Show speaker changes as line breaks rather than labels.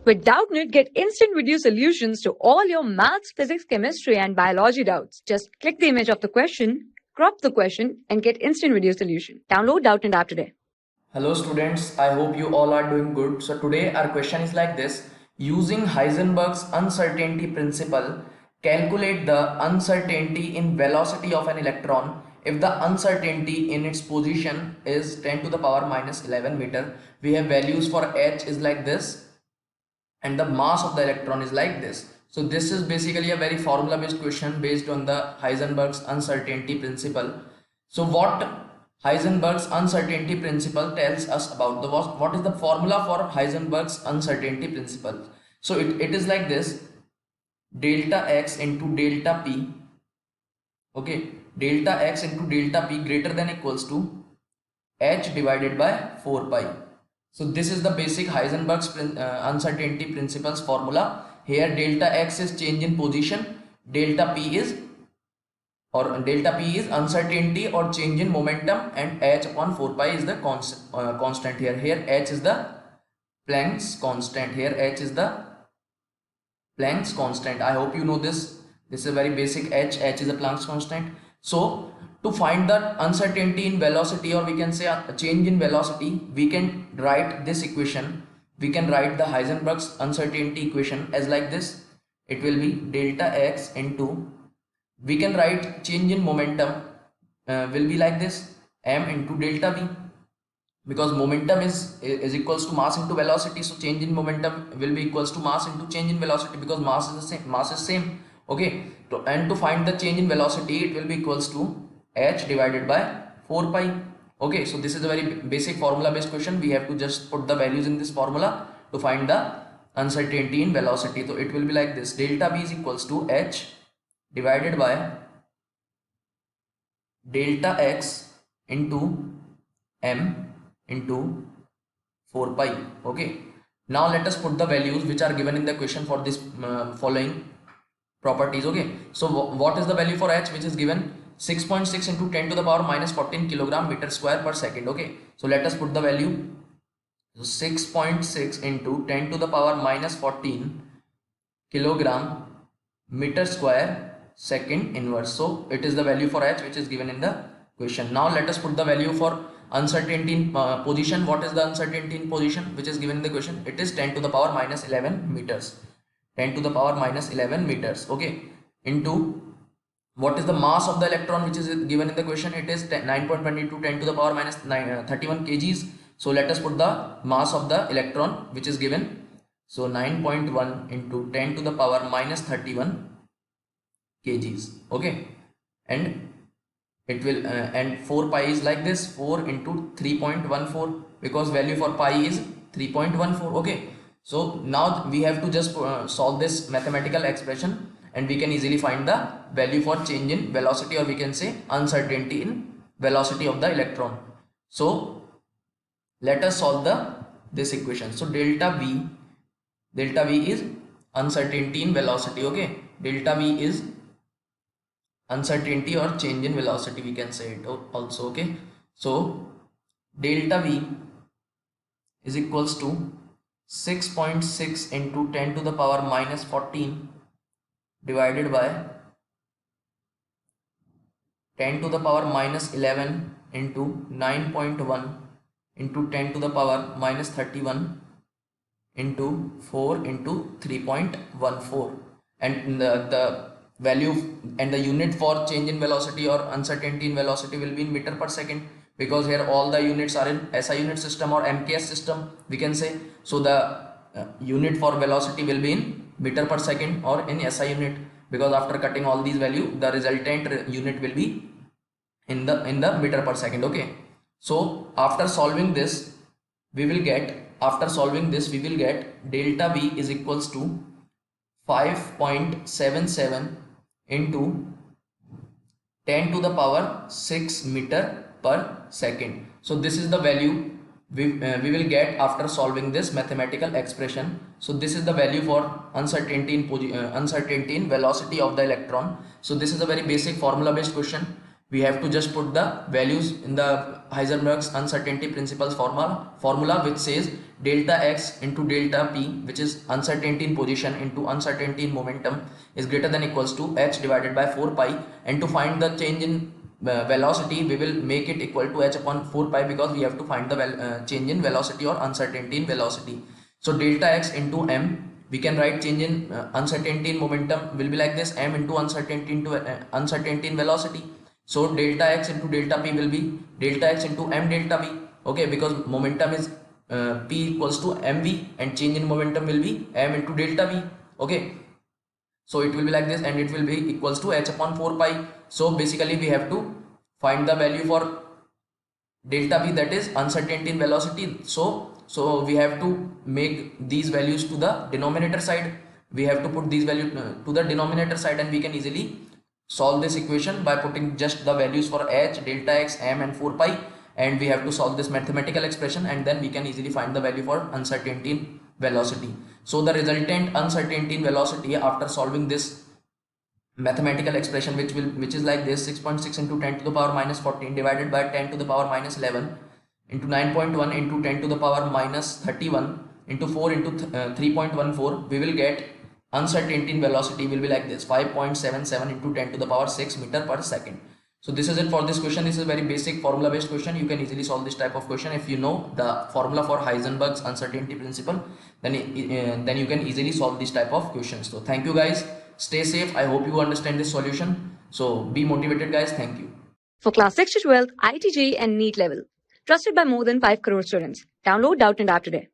With Doubtnut, get instant video solutions to all your maths, physics, chemistry, and biology doubts. Just click the image of the question, crop the question, and get instant video solution. Download Doubtnut app today.
Hello students, I hope you all are doing good. So today our question is like this. Using Heisenberg's uncertainty principle, calculate the uncertainty in velocity of an electron if the uncertainty in its position is 10 to the power minus 11 meter. We have values for h is like this and the mass of the electron is like this. So this is basically a very formula based question based on the Heisenberg's uncertainty principle. So what Heisenberg's uncertainty principle tells us about what is the formula for Heisenberg's uncertainty principle. So it is like this: delta x into delta p, okay, delta x into delta p greater than equals to h divided by 4 pi. So this is the basic Heisenberg's uncertainty principles formula. Here delta x is change in position, delta p is uncertainty or change in momentum, and h upon 4 pi is the constant here. Here h is the Planck's constant. Here h is the Planck's constant. I hope you know this. This is a very basic h is a Planck's constant. So to find the uncertainty in velocity, or we can say a change in velocity, we can write this equation. We can write the Heisenberg's uncertainty equation as like this. It will be delta x into, we can write change in momentum will be like this, m into delta v, because momentum is equals to mass into velocity. So change in momentum will be equals to mass into change in velocity, because mass is the same, mass is same, okay. And to find the change in velocity, it will be equals to h divided by 4 pi, okay. So this is a very basic formula based question. We have to just put the values in this formula to find the uncertainty in velocity. So it will be like this: delta v is equals to h divided by delta x into m into 4 pi, okay. Now let us put the values which are given in the question for this following properties, okay. So what is the value for h, which is given 6.6 into 10 to the power minus 14 kilogram meter square per second, okay. So let us put the value. So 6.6 into 10 to the power minus 14 kilogram meter square second inverse. So it is the value for h which is given in the question. Now let us put the value for uncertainty in position. What is the uncertainty in position which is given in the question? It is 10 to the power minus 11 meters. 10 to the power minus 11 meters, okay, into what is the mass of the electron which is given in the question? It is 9.22 10 to the power minus 31 kgs. So let us put the mass of the electron which is given. So 9.1 into 10 to the power minus 31 kgs, okay. And it will and 4 pi is like this, 4 into 3.14, because value for pi is 3.14, okay. So now we have to just solve this mathematical expression, and we can easily find the value for change in velocity, or we can say uncertainty in velocity of the electron. So let us solve this equation. So delta v is uncertainty in velocity, okay. Delta v is uncertainty or change in velocity, we can say it also, okay. So delta v is equals to 6.6 into 10 to the power minus 14 divided by 10 to the power minus 11 into 9.1 into 10 to the power minus 31 into 4 into 3.14, and the value and the unit for change in velocity or uncertainty in velocity will be in meter per second, because here all the units are in SI unit system or MKS system, we can say. So the unit for velocity will be in meter per second or in SI unit, because after cutting all these value, the resultant unit will be in the meter per second, okay. So after solving this, we will get delta v is equals to 5.77 into 10 to the power 6 meter per second. So this is the value we will get after solving this mathematical expression. So this is the value for uncertainty in velocity of the electron. So this is a very basic formula based question. we have to just put the values in the Heisenberg's uncertainty principles formula which says delta x into delta p, which is uncertainty in position into uncertainty in momentum, is greater than equals to h divided by 4 pi, and to find the change in velocity we will make it equal to h upon 4 pi, because we have to find the change in velocity or uncertainty in velocity. So delta x into m, we can write change in uncertainty in momentum will be like this, m into uncertainty in velocity. So delta x into delta p will be delta x into m delta v, okay, because momentum is p equals to mv and change in momentum will be m into delta v, okay. So it will be like this and it will be equals to h upon 4 pi. So basically we have to find the value for delta v, that is uncertainty in velocity. So we have to make these values to the denominator side. We have to put these values to the denominator side, and we can easily solve this equation by putting just the values for h, delta x, m and 4 pi, and we have to solve this mathematical expression, and then we can easily find the value for uncertainty in velocity. So the resultant uncertainty in velocity after solving this mathematical expression, which is like this: 6.6 into 10 to the power minus 14 divided by 10 to the power minus 11 into 9.1 into 10 to the power minus 31 into 4 into 3.14, we will get uncertainty in velocity will be like this: 5.77 into 10 to the power 6 meter per second. So this is it for this question. This is a very basic formula based question. You can easily solve this type of question if you know the formula for Heisenberg's uncertainty principle. Then you can easily solve this type of questions. So thank you guys. Stay safe. I hope you understand this solution. So be motivated guys. Thank you.
For class 6 to 12, IIT JEE and NEET level. Trusted by more than 5 crore students. Download Doubtnut App today.